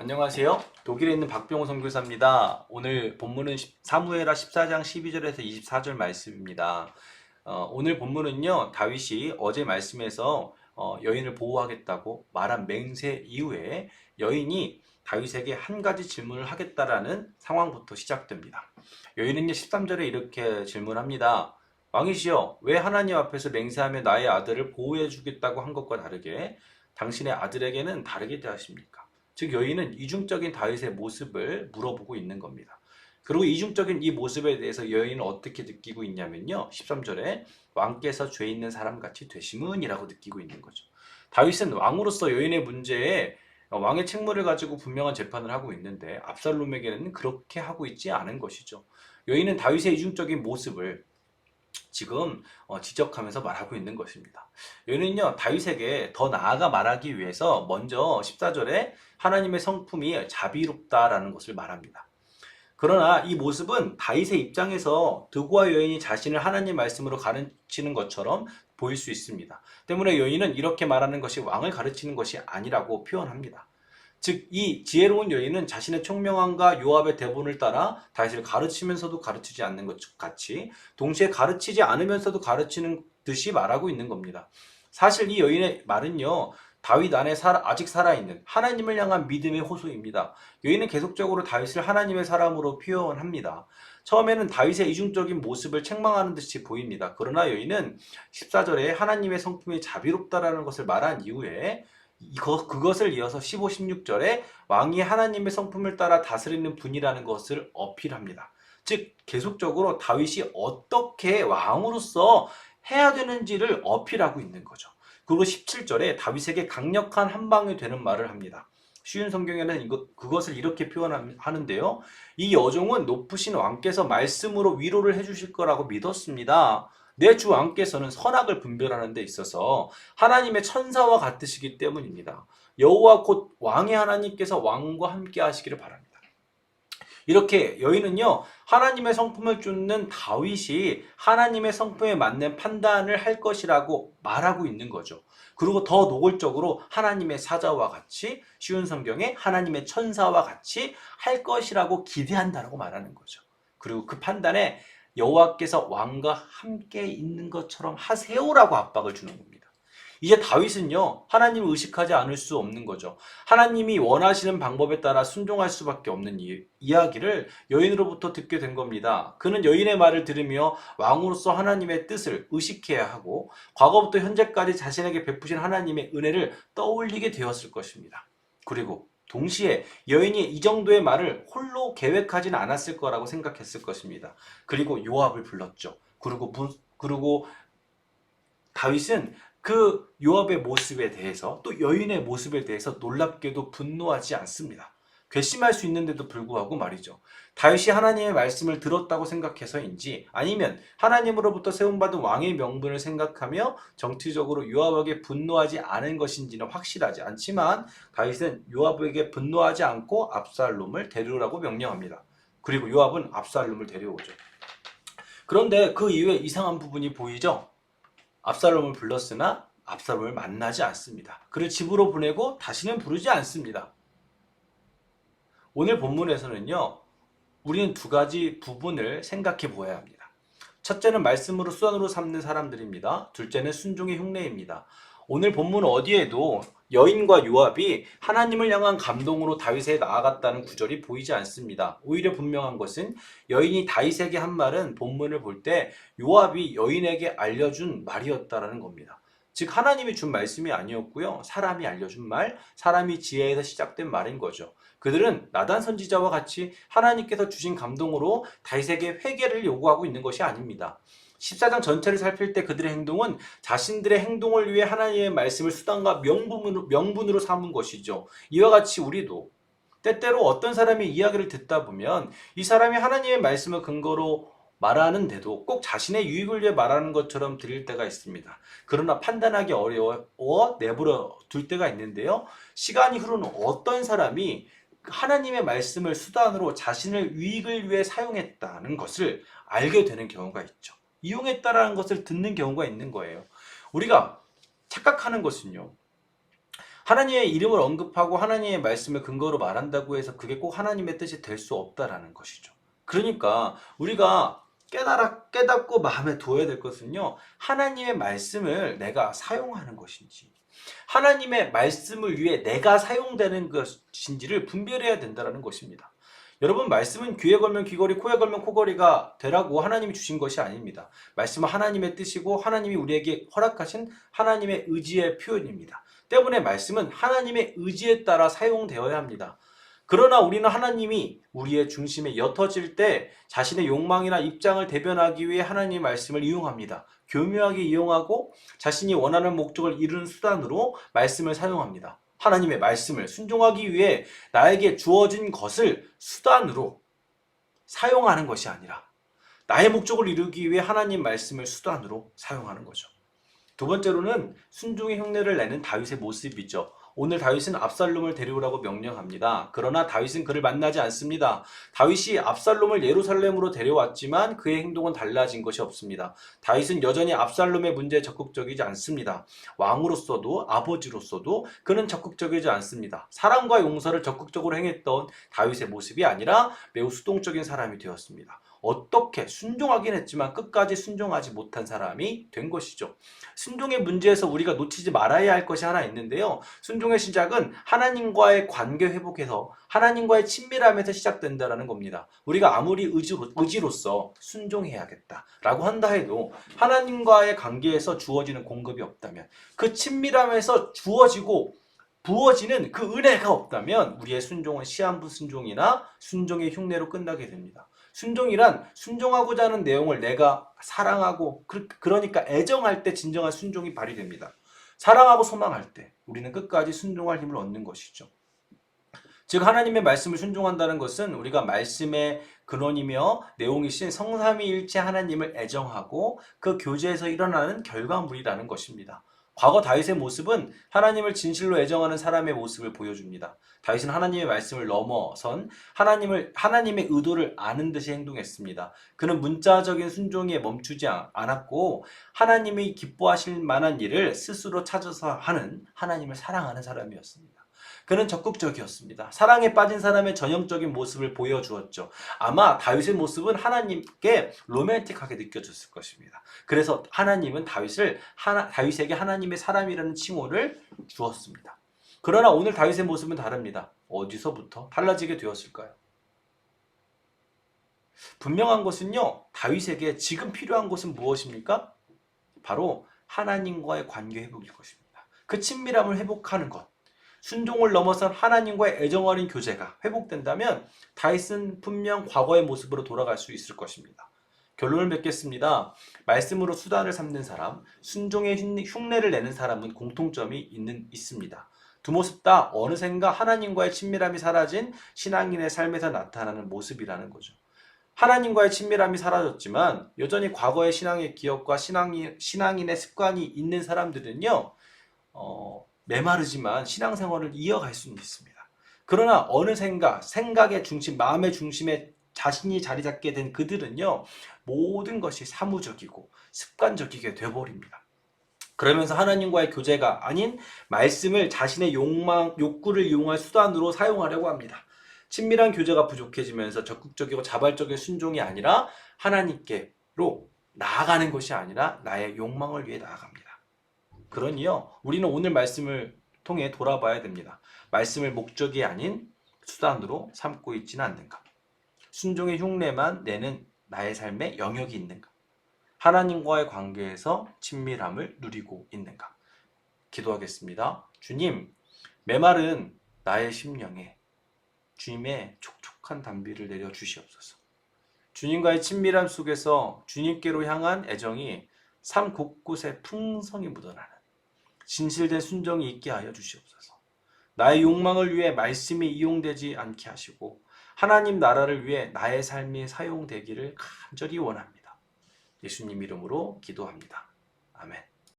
안녕하세요. 독일에 있는 박병호 선교사입니다. 오늘 본문은 사무엘하 14장 12절에서 24절 말씀입니다. 오늘 본문은요, 다윗이 어제 말씀에서 여인을 보호하겠다고 말한 맹세 이후에 여인이 다윗에게 한 가지 질문을 하겠다라는 상황부터 시작됩니다. 여인은요, 13절에 이렇게 질문합니다. 왕이시여, 왜 하나님 앞에서 맹세하며 나의 아들을 보호해 주겠다고 한 것과 다르게 당신의 아들에게는 다르게 대하십니까? 즉 여인은 이중적인 다윗의 모습을 물어보고 있는 겁니다. 그리고 이중적인 이 모습에 대해서 여인은 어떻게 느끼고 있냐면요. 13절에 왕께서 죄 있는 사람같이 되심은이라고 느끼고 있는 거죠. 다윗은 왕으로서 여인의 문제에 왕의 책무를 가지고 분명한 재판을 하고 있는데 압살롬에게는 그렇게 하고 있지 않은 것이죠. 여인은 다윗의 이중적인 모습을 지금 지적하면서 말하고 있는 것입니다. 여기는요, 다윗에게 더 나아가 말하기 위해서 먼저 14절에 하나님의 성품이 자비롭다라는 것을 말합니다. 그러나 이 모습은 다윗의 입장에서 드고와 여인이 자신을 하나님 말씀으로 가르치는 것처럼 보일 수 있습니다. 때문에 여인은 이렇게 말하는 것이 왕을 가르치는 것이 아니라고 표현합니다. 즉, 이 지혜로운 여인은 자신의 총명함과 요압의 대본을 따라 다윗을 가르치면서도 가르치지 않는 것 같이 동시에 가르치지 않으면서도 가르치는 듯이 말하고 있는 겁니다. 사실 이 여인의 말은요, 다윗 안에 아직 살아있는 하나님을 향한 믿음의 호소입니다. 여인은 계속적으로 다윗을 하나님의 사람으로 표현합니다. 처음에는 다윗의 이중적인 모습을 책망하는 듯이 보입니다. 그러나 여인은 14절에 하나님의 성품이 자비롭다라는 것을 말한 이후에 그것을 이어서 15, 16절에 왕이 하나님의 성품을 따라 다스리는 분이라는 것을 어필합니다. 즉 계속적으로 다윗이 어떻게 왕으로서 해야 되는지를 어필하고 있는 거죠. 그리고 17절에 다윗에게 강력한 한방이 되는 말을 합니다. 쉬운 성경에는 그것을 이렇게 표현하는데요. 이 여종은 높으신 왕께서 말씀으로 위로를 해주실 거라고 믿었습니다. 내 주 왕께서는 선악을 분별하는 데 있어서 하나님의 천사와 같으시기 때문입니다. 여호와 곧 왕의 하나님께서 왕과 함께 하시기를 바랍니다. 이렇게 여인은요, 하나님의 성품을 쫓는 다윗이 하나님의 성품에 맞는 판단을 할 것이라고 말하고 있는 거죠. 그리고 더 노골적으로 하나님의 사자와 같이 쉬운 성경에 하나님의 천사와 같이 할 것이라고 기대한다라고 말하는 거죠. 그리고 그 판단에 여호와께서 왕과 함께 있는 것처럼 하세요라고 압박을 주는 겁니다. 이제 다윗은요, 하나님을 의식하지 않을 수 없는 거죠. 하나님이 원하시는 방법에 따라 순종할 수밖에 없는 이야기를 여인으로부터 듣게 된 겁니다. 그는 여인의 말을 들으며 왕으로서 하나님의 뜻을 의식해야 하고 과거부터 현재까지 자신에게 베푸신 하나님의 은혜를 떠올리게 되었을 것입니다. 그리고 동시에 여인이 이 정도의 말을 홀로 계획하지는 않았을 거라고 생각했을 것입니다. 그리고 요압을 불렀죠. 그리고 다윗은 그 요압의 모습에 대해서 또 여인의 모습에 대해서 놀랍게도 분노하지 않습니다. 괘씸할 수 있는데도 불구하고 말이죠. 다윗이 하나님의 말씀을 들었다고 생각해서인지 아니면 하나님으로부터 세움받은 왕의 명분을 생각하며 정치적으로 요압에게 분노하지 않은 것인지는 확실하지 않지만 다윗은 요압에게 분노하지 않고 압살롬을 데려오라고 명령합니다. 그리고 요압은 압살롬을 데려오죠. 그런데 그 이후에 이상한 부분이 보이죠? 압살롬을 불렀으나 압살롬을 만나지 않습니다. 그를 집으로 보내고 다시는 부르지 않습니다. 오늘 본문에서는요, 우리는 두 가지 부분을 생각해 보아야 합니다. 첫째는 말씀으로 수단으로 삼는 사람들입니다. 둘째는 순종의 흉내입니다. 오늘 본문 어디에도 여인과 요압이 하나님을 향한 감동으로 다윗에 나아갔다는 구절이 보이지 않습니다. 오히려 분명한 것은 여인이 다윗에게 한 말은 본문을 볼 때 요압이 여인에게 알려준 말이었다라는 겁니다. 즉 하나님이 준 말씀이 아니었고요. 사람이 알려준 말, 사람이 지혜에서 시작된 말인 거죠. 그들은 나단 선지자와 같이 하나님께서 주신 감동으로 다윗에게 회개를 요구하고 있는 것이 아닙니다. 14장 전체를 살필 때 그들의 행동은 자신들의 행동을 위해 하나님의 말씀을 수단과 명분으로 삼은 것이죠. 이와 같이 우리도 때때로 어떤 사람의 이야기를 듣다 보면 이 사람이 하나님의 말씀을 근거로 말하는데도 꼭 자신의 유익을 위해 말하는 것처럼 들릴 때가 있습니다. 그러나 판단하기 어려워 내버려 둘 때가 있는데요. 시간이 흐르는 어떤 사람이 하나님의 말씀을 수단으로 자신의 유익을 위해 사용했다는 것을 알게 되는 경우가 있죠. 이용했다라는 것을 듣는 경우가 있는 거예요. 우리가 착각하는 것은요, 하나님의 이름을 언급하고 하나님의 말씀을 근거로 말한다고 해서 그게 꼭 하나님의 뜻이 될 수 없다라는 것이죠. 그러니까 우리가 깨닫고 마음에 두어야 될 것은요, 하나님의 말씀을 내가 사용하는 것인지, 하나님의 말씀을 위해 내가 사용되는 것인지를 분별해야 된다는 것입니다. 여러분, 말씀은 귀에 걸면 귀걸이, 코에 걸면 코걸이가 되라고 하나님이 주신 것이 아닙니다. 말씀은 하나님의 뜻이고 하나님이 우리에게 허락하신 하나님의 의지의 표현입니다. 때문에 말씀은 하나님의 의지에 따라 사용되어야 합니다. 그러나 우리는 하나님이 우리의 중심에 옅어질 때 자신의 욕망이나 입장을 대변하기 위해 하나님의 말씀을 이용합니다. 교묘하게 이용하고 자신이 원하는 목적을 이루는 수단으로 말씀을 사용합니다. 하나님의 말씀을 순종하기 위해 나에게 주어진 것을 수단으로 사용하는 것이 아니라 나의 목적을 이루기 위해 하나님 말씀을 수단으로 사용하는 거죠. 두 번째로는 순종의 흉내를 내는 다윗의 모습이죠. 오늘 다윗은 압살롬을 데려오라고 명령합니다. 그러나 다윗은 그를 만나지 않습니다. 다윗이 압살롬을 예루살렘으로 데려왔지만 그의 행동은 달라진 것이 없습니다. 다윗은 여전히 압살롬의 문제에 적극적이지 않습니다. 왕으로서도 아버지로서도 그는 적극적이지 않습니다. 사랑과 용서를 적극적으로 행했던 다윗의 모습이 아니라 매우 수동적인 사람이 되었습니다. 어떻게 순종하긴 했지만 끝까지 순종하지 못한 사람이 된 것이죠. 순종의 문제에서 우리가 놓치지 말아야 할 것이 하나 있는데요. 순종의 시작은 하나님과의 관계 회복에서 하나님과의 친밀함에서 시작된다는 겁니다. 우리가 아무리 의지로서 순종해야겠다라고 한다 해도 하나님과의 관계에서 주어지는 공급이 없다면, 그 친밀함에서 주어지고 부어지는 그 은혜가 없다면 우리의 순종은 시한부 순종이나 순종의 흉내로 끝나게 됩니다. 순종이란 순종하고자 하는 내용을 내가 사랑하고 그러니까 애정할 때 진정한 순종이 발휘됩니다. 사랑하고 소망할 때 우리는 끝까지 순종할 힘을 얻는 것이죠. 즉 하나님의 말씀을 순종한다는 것은 우리가 말씀의 근원이며 내용이신 성삼위일체 하나님을 애정하고 그 교제에서 일어나는 결과물이라는 것입니다. 과거 다윗의 모습은 하나님을 진실로 애정하는 사람의 모습을 보여줍니다. 다윗은 하나님의 말씀을 넘어선 하나님의 의도를 아는 듯이 행동했습니다. 그는 문자적인 순종에 멈추지 않았고 하나님이 기뻐하실 만한 일을 스스로 찾아서 하는 하나님을 사랑하는 사람이었습니다. 그는 적극적이었습니다. 사랑에 빠진 사람의 전형적인 모습을 보여주었죠. 아마 다윗의 모습은 하나님께 로맨틱하게 느껴졌을 것입니다. 그래서 하나님은 다윗에게 하나님의 사람이라는 칭호를 주었습니다. 그러나 오늘 다윗의 모습은 다릅니다. 어디서부터 달라지게 되었을까요? 분명한 것은요, 다윗에게 지금 필요한 것은 무엇입니까? 바로 하나님과의 관계 회복일 것입니다. 그 친밀함을 회복하는 것. 순종을 넘어선 하나님과의 애정 어린 교제가 회복된다면 다윗은 분명 과거의 모습으로 돌아갈 수 있을 것입니다. 결론을 맺겠습니다. 말씀으로 수단을 삼는 사람, 순종의 흉내를 내는 사람은 공통점이 있습니다. 두 모습 다 어느샌가 하나님과의 친밀함이 사라진 신앙인의 삶에서 나타나는 모습이라는 거죠. 하나님과의 친밀함이 사라졌지만 여전히 과거의 신앙의 기억과 신앙인의 습관이 있는 사람들은요, 메마르지만 신앙생활을 이어갈 수는 있습니다. 그러나 어느샌가 생각의 중심, 마음의 중심에 자신이 자리 잡게 된 그들은요, 모든 것이 사무적이고 습관적이게 되어버립니다. 그러면서 하나님과의 교제가 아닌 말씀을 자신의 욕구를 이용할 수단으로 사용하려고 합니다. 친밀한 교제가 부족해지면서 적극적이고 자발적인 순종이 아니라 하나님께로 나아가는 것이 아니라 나의 욕망을 위해 나아갑니다. 그러니요, 우리는 오늘 말씀을 통해 돌아봐야 됩니다. 말씀을 목적이 아닌 수단으로 삼고 있지는 않는가? 순종의 흉내만 내는 나의 삶에 영역이 있는가? 하나님과의 관계에서 친밀함을 누리고 있는가? 기도하겠습니다. 주님, 메마른 나의 심령에 주님의 촉촉한 단비를 내려 주시옵소서. 주님과의 친밀함 속에서 주님께로 향한 애정이 삶 곳곳에 풍성히 묻어나는 진실된 순종이 있게 하여 주시옵소서. 나의 욕망을 위해 말씀이 이용되지 않게 하시고 하나님 나라를 위해 나의 삶이 사용되기를 간절히 원합니다. 예수님 이름으로 기도합니다. 아멘.